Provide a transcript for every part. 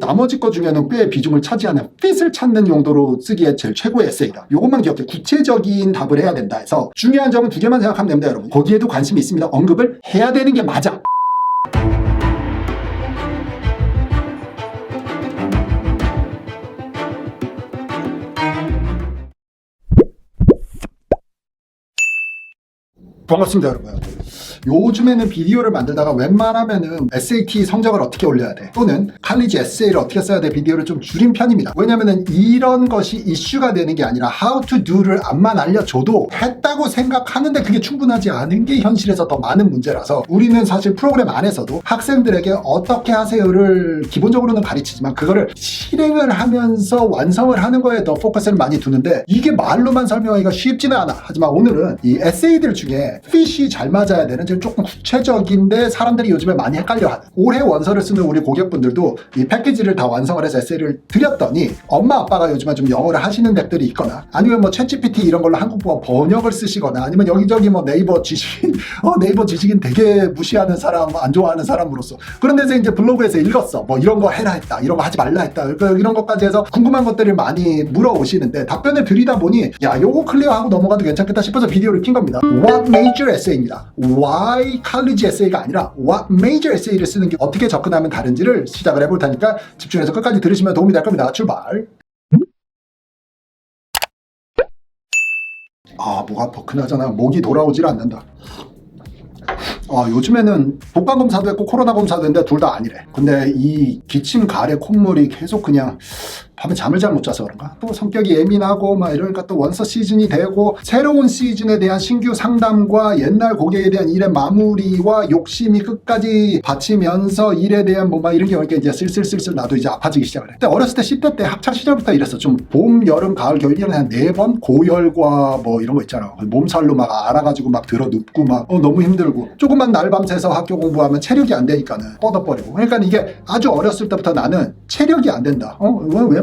나머지 것 중에는 꽤 비중을 차지하는 fit을 찾는 용도로 쓰기에 제일 최고의 에세이다. 요것만 기억해. 구체적인 답을 해야 된다 해서 중요한 점은 두 개만 생각하면 됩니다, 여러분. 거기에도 관심이 있습니다. 언급을 해야 되는 게 맞아. 반갑습니다, 여러분. 요즘에는 비디오를 만들다가 웬만하면은 SAT 성적을 어떻게 올려야 돼, 또는 칼리지 에세이를 어떻게 써야 돼 비디오를 좀 줄인 편입니다. 왜냐면은 이런 것이 이슈가 되는 게 아니라 how to do를 암만 알려줘도 했다고 생각하는데 그게 충분하지 않은 게 현실에서 더 많은 문제라서 우리는 사실 프로그램 안에서도 학생들에게 어떻게 하세요를 기본적으로는 가르치지만 그거를 실행을 하면서 완성을 하는 거에 더 포커스를 많이 두는데 이게 말로만 설명하기가 쉽지는 않아. 하지만 오늘은 이 에세이들 중에 핏이 잘 맞아야 되는 조금 구체적인데 사람들이 요즘에 많이 헷갈려하는, 올해 원서를 쓰는 우리 고객분들도 이 패키지를 다 완성을 해서 에세이를 드렸더니 엄마 아빠가 요즘에 좀 영어를 하시는 댁들이 있거나 아니면 뭐 챗GPT 이런 걸로 한국어 번역을 쓰시거나 아니면 여기저기 뭐 네이버 지식인 네이버 지식인 되게 무시하는 사람, 안 좋아하는 사람으로서 그런 데서 이제 블로그에서 읽었어, 뭐 이런 거 해라 했다, 이런 거 하지 말라 했다, 이런 것까지 해서 궁금한 것들을 많이 물어오시는데 답변을 드리다 보니 야, 요거 클리어하고 넘어가도 괜찮겠다 싶어서 비디오를 킨 겁니다. What major essay입니다. Why college essay가 아니라 What major essay를 쓰는 게 어떻게 접근하면 다른지를 시작을 해볼 테니까 집중해서 끝까지 들으시면 도움이 될 겁니다. 출발. 목 아파. 그나저나 목이 돌아오질 않는다. 요즘에는 독감 검사도 했고 코로나 검사도 했는데 둘 다 아니래. 근데 이 기침, 가래, 콧물이 계속 그냥 밤에 잠을 잘 못 자서 그런가? 또 성격이 예민하고 막 이러니까 또 원서 시즌이 되고 새로운 시즌에 대한 신규 상담과 옛날 고객에 대한 일의 마무리와 욕심이 끝까지 받치면서 일에 대한 뭐 막 이런 게 오니까 이제 슬슬 나도 이제 아파지기 시작을 해. 근데 어렸을 때 10대 때 학창 시절부터 이랬어. 좀 봄, 여름, 가을, 겨울 이런 한 4번 고열과 뭐 이런 거 있잖아. 몸살로 막 알아가지고 막 들어 눕고 막 너무 힘들고 조금만 날밤 새서 학교 공부하면 체력이 안 되니까는 뻗어버리고. 그러니까 이게 아주 어렸을 때부터 나는 체력이 안 된다.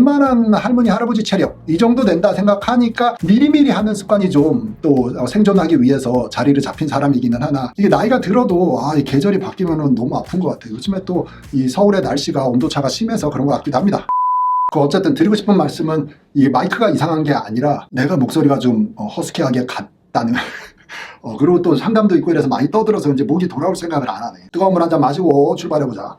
웬만한 할머니 할아버지 체력 이 정도 된다 생각하니까 미리미리 하는 습관이 좀 또 생존하기 위해서 자리를 잡힌 사람이기는 하나 이게 나이가 들어도 이 계절이 바뀌면 너무 아픈 것 같아요. 요즘에 또 이 서울의 날씨가 온도차가 심해서 그런 것 같기도 합니다. 어쨌든 드리고 싶은 말씀은 이 마이크가 이상한 게 아니라 내가 목소리가 좀 허스키하게 같다는 그리고 또 상담도 있고 이래서 많이 떠들어서 이제 목이 돌아올 생각을 안 하네. 뜨거운 물 한 잔 마시고 출발해보자.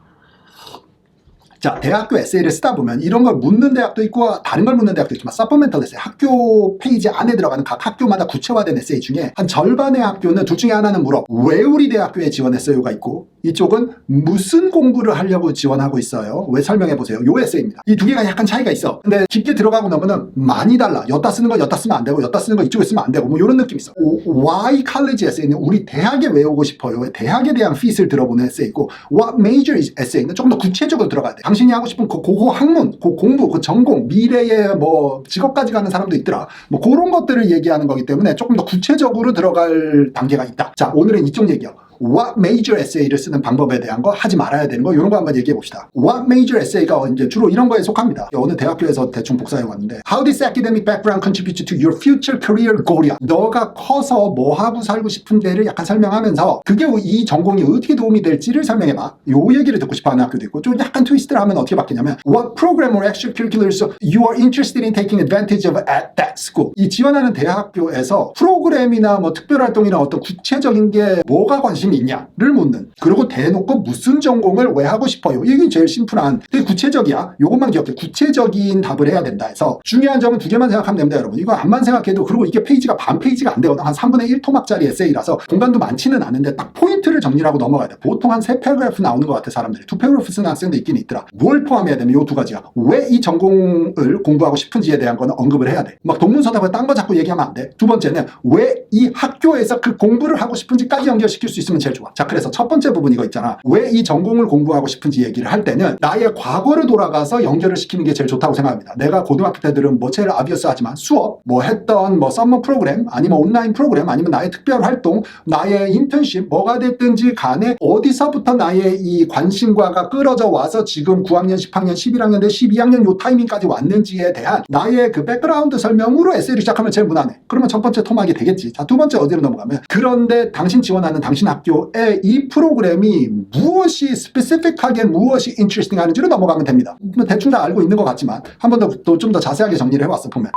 자, 대학교 에세이를 쓰다 보면 이런 걸 묻는 대학도 있고 다른 걸 묻는 대학도 있지만 서포멘털 에세이, 학교 페이지 안에 들어가는 각 학교마다 구체화된 에세이 중에 한 절반의 학교는 둘 중에 하나는 물어. 왜 우리 대학교에 지원했어요가 있고 이쪽은 무슨 공부를 하려고 지원하고 있어요? 왜 설명해보세요? 요 에세이입니다. 이 두 개가 약간 차이가 있어. 근데 깊게 들어가고 나면은 많이 달라. 엿다 쓰는 거 엿다 쓰면 안 되고 엿다 쓰는 거 이쪽에 쓰면 안 되고 뭐 이런 느낌이 있어. Why college 에세이는 우리 대학에 왜 오고 싶어요? 대학에 대한 fit을 들어보는 에세이고 What major 에세이는 조금 더 구체적으로 들어가야 돼. 당신이 하고 싶은 그거 학문, 그 공부, 그 전공, 미래의 뭐 직업까지 가는 사람도 있더라. 뭐 그런 것들을 얘기하는 거기 때문에 조금 더 구체적으로 들어갈 단계가 있다. 자, 오늘은 이쪽 얘기야. What major essay를 쓰는 방법에 대한 거, 하지 말아야 되는 거 이런 거 한번 얘기해 봅시다. What major essay가 이제 주로 이런 거에 속합니다. 어느 대학교에서 대충 복사해 왔는데 How this academic background contributes to your future career goal이야. 너가 커서 뭐 하고 살고 싶은 데를 약간 설명하면서 그게 이 전공이 어떻게 도움이 될지를 설명해봐. 요 얘기를 듣고 싶어하는 학교도 있고 좀 약간 트위스트를 하면 어떻게 바뀌냐면 What program or extracurriculars you are interested in taking advantage of at that school. 이 지원하는 대학교에서 프로그램이나 뭐 특별활동이나 어떤 구체적인 게 뭐가 관심이 있냐를 묻는. 그리고 대놓고 무슨 전공을 왜 하고 싶어요? 이게 제일 심플한, 되게 구체적이야. 요것만 기억해. 구체적인 답을 해야 된다 해서 중요한 점은 두 개만 생각하면 됩니다, 여러분. 이거 암만 생각해도, 그리고 이게 페이지가 반 페이지가 안 되거든. 한 3분의 1 토막짜리 에세이라서 공간도 많지는 않은데 딱 포인트를 정리하고 넘어가야 돼. 보통 한 3패러그래프 나오는 것 같아, 사람들이. 2패러그래프 쓰는 학생도 있긴 있더라. 뭘 포함해야 되면 요 두 가지야. 왜 이 전공을 공부하고 싶은지에 대한 거는 언급을 해야 돼. 막 동문서답에 딴 거 자꾸 얘기하면 안 돼. 두 번째는 왜 이 학교에서 그 공부를 하고 싶은지까지 연결시킬 수 있으면 제일 좋아. 자, 그래서 첫 번째 부분 이거 있잖아. 왜 이 전공을 공부하고 싶은지 얘기를 할 때는 나의 과거를 돌아가서 연결을 시키는 게 제일 좋다고 생각합니다. 내가 고등학교 때들은 뭐 제일 아비어스하지만 수업, 뭐 했던 뭐 썸머 프로그램, 아니면 온라인 프로그램, 아니면 나의 특별 활동, 나의 인턴십, 뭐가 됐든지 간에 어디서부터 나의 이 관심과가 끌어져 와서 지금 9학년, 10학년, 11학년, 12학년 요 타이밍까지 왔는지에 대한 나의 그 백그라운드 설명으로 에세이를 시작하면 제일 무난해. 그러면 첫 번째 토막이 되겠지. 자, 두 번째 어디로 넘어가면 그런데 당신 지원하는 당신 학교 학교에 이 프로그램이 무엇이 스페시픽하게 무엇이 인트레스팅 하는지로 넘어가면 됩니다. 대충 다 알고 있는 것 같지만 한 번 더 좀 더 자세하게 정리를 해봤어 보면.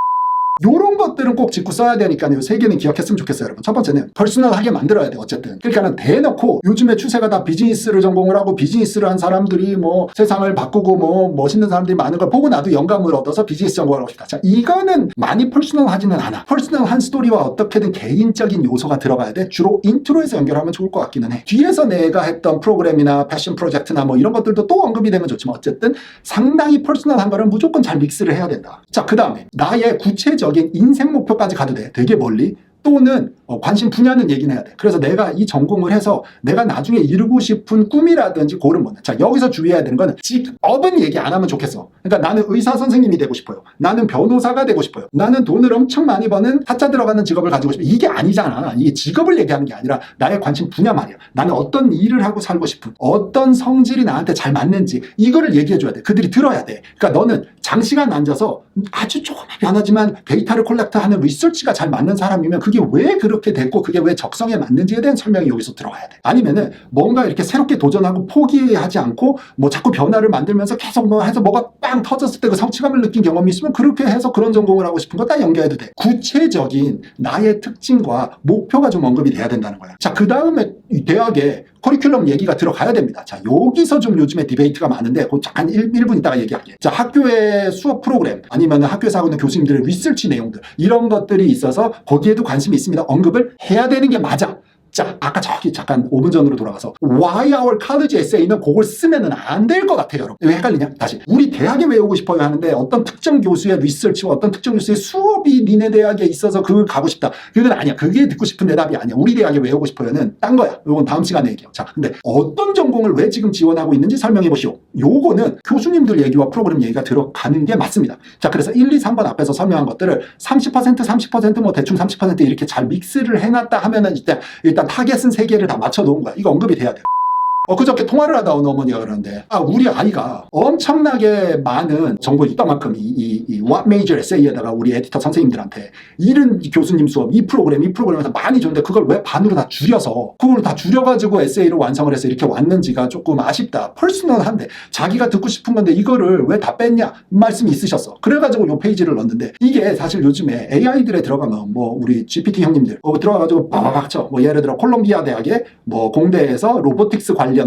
요런 것들은 꼭 짚고 써야 되니까요. 세 개는 기억했으면 좋겠어요, 여러분. 첫 번째는 퍼스널하게 만들어야 돼, 어쨌든. 그러니까는 대놓고 요즘에 추세가 다 비즈니스를 전공을 하고 비즈니스를 한 사람들이 뭐 세상을 바꾸고 뭐 멋있는 사람들이 많은 걸 보고 나도 영감을 얻어서 비즈니스 전공을 하고 싶다. 자, 이거는 많이 퍼스널하지는 않아. 퍼스널한 스토리와 어떻게든 개인적인 요소가 들어가야 돼. 주로 인트로에서 연결하면 좋을 것 같기는 해. 뒤에서 내가 했던 프로그램이나 패션 프로젝트나 뭐 이런 것들도 또 언급이 되면 좋지만 어쨌든 상당히 퍼스널한 거를 무조건 잘 믹스를 해야 된다. 자, 그 다음에 나의 구체적인 인생 목표까지 가도 돼. 되게 멀리. 또는 관심 분야는 얘기는 해야 돼. 그래서 내가 이 전공을 해서 내가 나중에 이루고 싶은 꿈이라든지 그런 뭐냐. 자, 여기서 주의해야 되는 거는 직업은 얘기 안 하면 좋겠어. 그러니까 나는 의사 선생님이 되고 싶어요. 나는 변호사가 되고 싶어요. 나는 돈을 엄청 많이 버는 타짜 들어가는 직업을 가지고 싶어요. 이게 아니잖아. 이게 직업을 얘기하는 게 아니라 나의 관심 분야 말이야. 나는 어떤 일을 하고 살고 싶은, 어떤 성질이 나한테 잘 맞는지 이거를 얘기해 줘야 돼. 그들이 들어야 돼. 그러니까 너는 장시간 앉아서 아주 조금의 변하지만 데이터를 콜렉트하는 리서치가 잘 맞는 사람이면 그게 왜 그렇게 됐고 그게 왜 적성에 맞는지에 대한 설명이 여기서 들어가야 돼. 아니면은 뭔가 이렇게 새롭게 도전하고 포기하지 않고 뭐 자꾸 변화를 만들면서 계속 뭐 해서 뭐가 빵 터졌을 때 그 성취감을 느낀 경험이 있으면 그렇게 해서 그런 전공을 하고 싶은 거 다 연결해도 돼. 구체적인 나의 특징과 목표가 좀 언급이 돼야 된다는 거야. 자, 그 다음에 대학에 커리큘럼 얘기가 들어가야 됩니다. 자, 여기서 좀 요즘에 디베이트가 많은데 그 잠깐 1분 있다가 얘기할게. 자, 학교의 수업 프로그램 아니면 학교에서 하고 있는 교수님들의 리서치 내용들 이런 것들이 있어서 거기에도 관심이 있습니다. 언급을 해야 되는 게 맞아. 자, 아까 저기 잠깐 5분 전으로 돌아가서 Why our college essay는 그걸 쓰면은 안 될 것 같아요, 여러분. 왜 헷갈리냐? 다시. 우리 대학에 외우고 싶어요 하는데 어떤 특정 교수의 리서치와 어떤 특정 교수의 수업이 니네 대학에 있어서 그걸 가고 싶다. 그건 아니야. 그게 듣고 싶은 대답이 아니야. 우리 대학에 외우고 싶어요는 딴 거야. 이건 다음 시간에 얘기해요. 자, 근데 어떤 전공을 왜 지금 지원하고 있는지 설명해 보시오. 요거는 교수님들 얘기와 프로그램 얘기가 들어가는 게 맞습니다. 자, 그래서 1, 2, 3번 앞에서 설명한 것들을 30%, 뭐 대충 30% 이렇게 잘 믹스를 해놨다 하면은 일단 타겟은 3개를 다 맞춰놓은 거야. 이거 언급이 돼야 돼. 그저께 통화를 하다 어느 어머니가 그러는데 우리 아이가 엄청나게 많은 정보 이따만큼 이 What Major Essay에다가 우리 에디터 선생님들한테 이런 교수님 수업 이 프로그램에서 많이 줬는데 그걸 왜 반으로 다 줄여서 그걸 다 줄여가지고 에세이를 완성을 해서 이렇게 왔는지가 조금 아쉽다. 퍼스널한데 자기가 듣고 싶은 건데 이거를 왜 다 뺐냐 말씀이 있으셨어. 그래가지고 요 페이지를 넣었는데 이게 사실 요즘에 AI들에 들어가면 뭐 우리 GPT 형님들 들어가가지고 빠바박 쳐. 뭐 예를 들어 콜롬비아 대학의 뭐 공대에서 로보틱스 관련된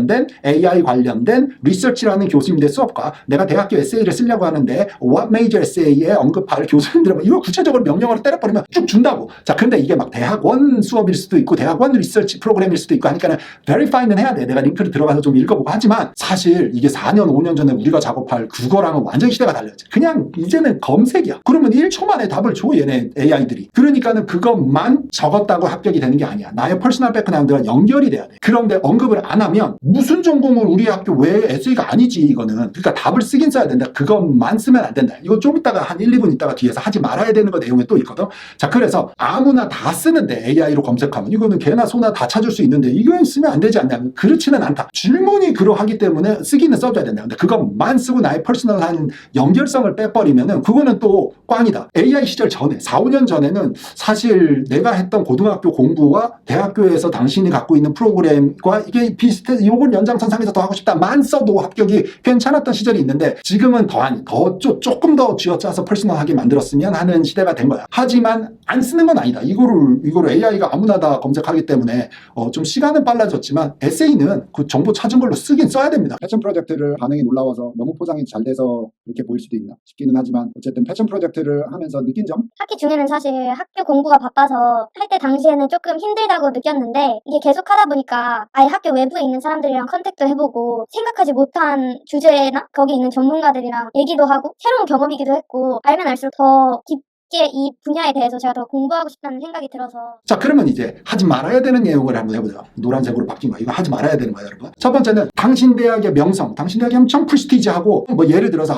AI 관련된 리서치라는 교수님들 수업과 내가 대학교 에세이를 쓰려고 하는데 What Major Essay에 언급할 교수님들은 이걸 구체적으로 명령어로 때려버리면 쭉 준다고. 자, 근데 이게 막 대학원 수업일 수도 있고 대학원 리서치 프로그램일 수도 있고 하니까는 베리파이는 해야 돼. 내가 링크를 들어가서 좀 읽어보고 하지만 사실 이게 4년 5년 전에 우리가 작업할 그거랑은 완전히 시대가 달라졌지. 그냥 이제는 검색이야. 그러면 1초 만에 답을 줘 얘네 AI들이. 그러니까는 그것만 적었다고 합격이 되는 게 아니야. 나의 퍼스널 백그라운드가 연결이 돼야 돼. 그런데 언급을 안 하면 무슨 전공을 우리 학교 왜 에세이가 아니지 이거는. 그러니까 답을 쓰긴 써야 된다. 그것만 쓰면 안 된다. 이거 좀 이따가 한 1, 2분 있다가 뒤에서 하지 말아야 되는 거 내용이 또 있거든. 자, 그래서 아무나 다 쓰는데 AI로 검색하면 이거는 개나 소나 다 찾을 수 있는데 이건 쓰면 안 되지 않냐. 그렇지는 않다. 질문이 그러하기 때문에 쓰기는 써줘야 된다. 근데 그것만 쓰고 나의 퍼스널한 연결성을 빼버리면은 그거는 또 꽝이다. AI 시절 전에 4, 5년 전에는 사실 내가 했던 고등학교 공부와 대학교에서 당신이 갖고 있는 프로그램과 이게 비슷해. 요걸 연장선상에서 더 하고 싶다만 써도 합격이 괜찮았던 시절이 있는데 지금은 조금 더 쥐어짜서 퍼스널하게 만들었으면 하는 시대가 된 거야. 하지만 안 쓰는 건 아니다. 이거를 AI가 아무나 다 검색하기 때문에 좀 시간은 빨라졌지만 에세이는 그 정보 찾은 걸로 쓰긴 써야 됩니다. 패션 프로젝트를 반응이 놀라워서 너무 포장이 잘 돼서 이렇게 보일 수도 있나 싶기는 하지만 어쨌든 패션 프로젝트를 하면서 느낀 점? 학기 중에는 사실 학교 공부가 바빠서 할 때 당시에는 조금 힘들다고 느꼈는데 이게 계속 하다 보니까 아예 학교 외부에 있는 사람들이랑 컨택도 해보고 생각하지 못한 주제나 거기 있는 전문가들이랑 얘기도 하고 새로운 경험이기도 했고 알면 알수록 더 깊게 이 분야에 대해서 제가 더 공부하고 싶다는 생각이 들어서. 자, 그러면 이제 하지 말아야 되는 내용을 한번 해보자. 노란색으로 바뀐 거 이거 하지 말아야 되는 거야, 여러분. 첫 번째는 당신 대학의 명성, 당신 대학이 엄청 프리스티지하고 뭐 예를 들어서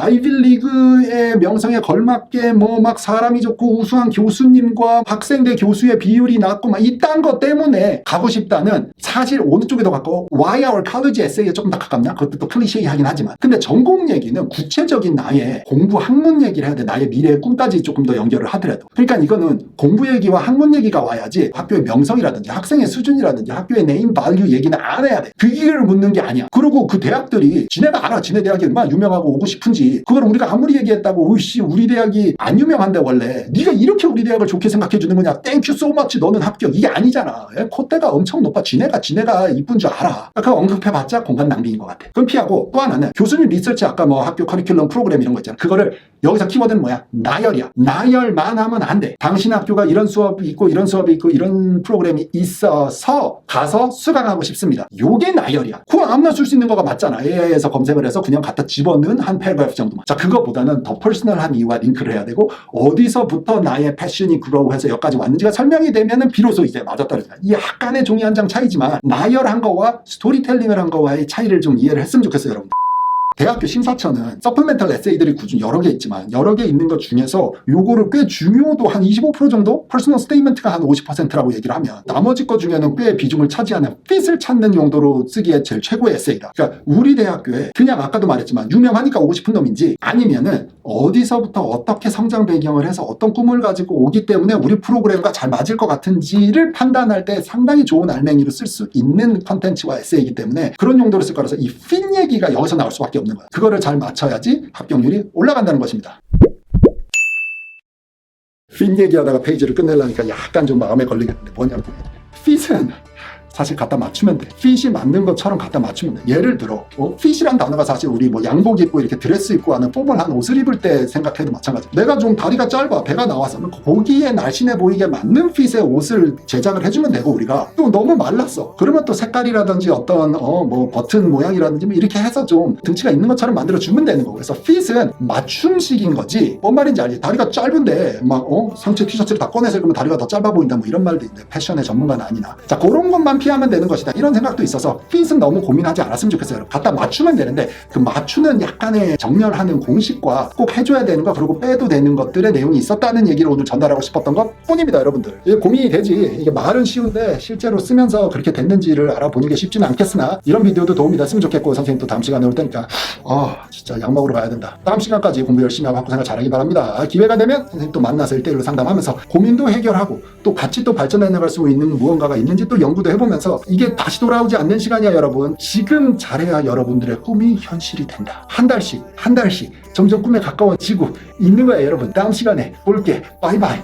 아이빌리그의 명성에 걸맞게 뭐 막 사람이 좋고 우수한 교수님과 학생대 교수의 비율이 낮고 막 이딴 것 때문에 가고 싶다는 사실 어느 쪽에 더 가까워? Why our college essay에 조금 더 가깝냐? 그것도 또 클리셰이하긴 하지만 근데 전공 얘기는 구체적인 나의 공부 학문 얘기를 해야 돼. 나의 미래의 꿈까지 조금 더 연결을 거를 하더라도. 그러니까 이거는 공부 얘기와 학문 얘기가 와야지 학교의 명성이라든지 학생의 수준이라든지 학교의 네임 발류 얘기는 안 해야 돼. 그 얘기를 묻는 게 아니야. 그리고 그 대학들이 지네가 알아. 지네 대학이 얼마나 유명하고 오고 싶은지. 그걸 우리가 아무리 얘기했다고 으이씨 우리 대학이 안 유명한데 원래 네가 이렇게 우리 대학을 좋게 생각해 주는 거냐. 땡큐 so much 너는 합격. 이게 아니잖아. 콧대가 엄청 높아. 지네가 이쁜 줄 알아. 그 언급해봤자 공간 낭비인 것 같아. 그럼 피하고 또 하나는 교수님 리서치 아까 뭐 학교 커리큘럼 프로그램 이런 거 있잖아. 그거를 여기서 키워드는 뭐야? 나열이야. 나열만 하면 안 돼. 당신 학교가 이런 수업이 있고 이런 수업이 있고 이런 프로그램이 있어서 가서 수강하고 싶습니다. 요게 나열이야. 그거 아무나 쓸 수 있는 거가 맞잖아. AI에서 검색을 해서 그냥 갖다 집어넣은 한 패러그래프 정도만. 자, 그거보다는 더 퍼스널한 이유와 링크를 해야 되고 어디서부터 나의 패션이 그로우해서 여기까지 왔는지가 설명이 되면은 비로소 이제 맞아떨어진다. 이 약간의 종이 한 장 차이지만 나열한 거와 스토리텔링을 한 거와의 차이를 좀 이해를 했으면 좋겠어요, 여러분. 대학교 심사처는 서플멘탈 에세이들이 꾸준히 여러 개 있지만 여러 개 있는 것 중에서 요거를 꽤 중요도 한 25% 정도? 퍼스널 스테이트먼트가 한 50%라고 얘기를 하면 나머지 것 중에는 꽤 비중을 차지하는 핏을 찾는 용도로 쓰기에 제일 최고의 에세이다. 그러니까 우리 대학교에 그냥 아까도 말했지만 유명하니까 오고 싶은 놈인지 아니면은 어디서부터 어떻게 성장 배경을 해서 어떤 꿈을 가지고 오기 때문에 우리 프로그램과 잘 맞을 것 같은지를 판단할 때 상당히 좋은 알맹이로 쓸 수 있는 컨텐츠와 에세이이기 때문에 그런 용도로 쓸 거라서 이 핏 얘기가 여기서 나올 수밖에 없는 거야. 그거를 잘 맞춰야지 합격률이 올라간다는 것입니다. 핏 얘기하다가 페이지를 끝내려니까 약간 좀 마음에 걸리겠는데 뭐냐면 핏은 사실 갖다 맞추면 돼. 핏이 맞는 것처럼 갖다 맞추면 돼. 예를 들어 핏이란 단어가 사실 우리 뭐 양복 입고 이렇게 드레스 입고 하는 포멀한 옷을 입을 때 생각해도 마찬가지. 내가 좀 다리가 짧아 배가 나와서 거기에 날씬해 보이게 맞는 핏의 옷을 제작을 해주면 되고 우리가 또 너무 말랐어. 그러면 또 색깔이라든지 어떤 뭐 버튼 모양이라든지 뭐 이렇게 해서 좀 등치가 있는 것처럼 만들어주면 되는 거고. 그래서 핏은 맞춤식인 거지. 뭔 말인지 알지? 다리가 짧은데 막 상체 티셔츠를 다 꺼내서 입으면 다리가 더 짧아 보인다 뭐 이런 말도 있는데 패션의 전문가는 아니나. 자, 그런 것만 피하면 되는 것이다. 이런 생각도 있어서 핏은 너무 고민하지 않았으면 좋겠어요. 갖다 맞추면 되는데 그 맞추는 약간의 정렬하는 공식과 꼭 해줘야 되는 거 그리고 빼도 되는 것들의 내용이 있었다는 얘기를 오늘 전달하고 싶었던 것 뿐입니다. 여러분들. 이게 고민이 되지. 이게 말은 쉬운데 실제로 쓰면서 그렇게 됐는지를 알아보는 게 쉽지는 않겠으나 이런 비디오도 도움이 됐으면 좋겠고 선생님 또 다음 시간에 올 테니까 진짜 약 먹으러 가야 된다. 다음 시간까지 공부 열심히 하고 학교 생활 잘하기 바랍니다. 기회가 되면 선생님 또 만나서 1대1로 상담하면서 고민도 해결하고 또 같이 또 발전해 나갈 수 있는 무언가가 있는지 또 연구도 해보면서 이게 다시 돌아오지 않는 시간이야 여러분. 지금 잘해야 여러분들의 꿈이 현실이 된다. 한 달씩 점점 꿈에 가까워지고 있는 거야 여러분. 다음 시간에 볼게. 바이바이.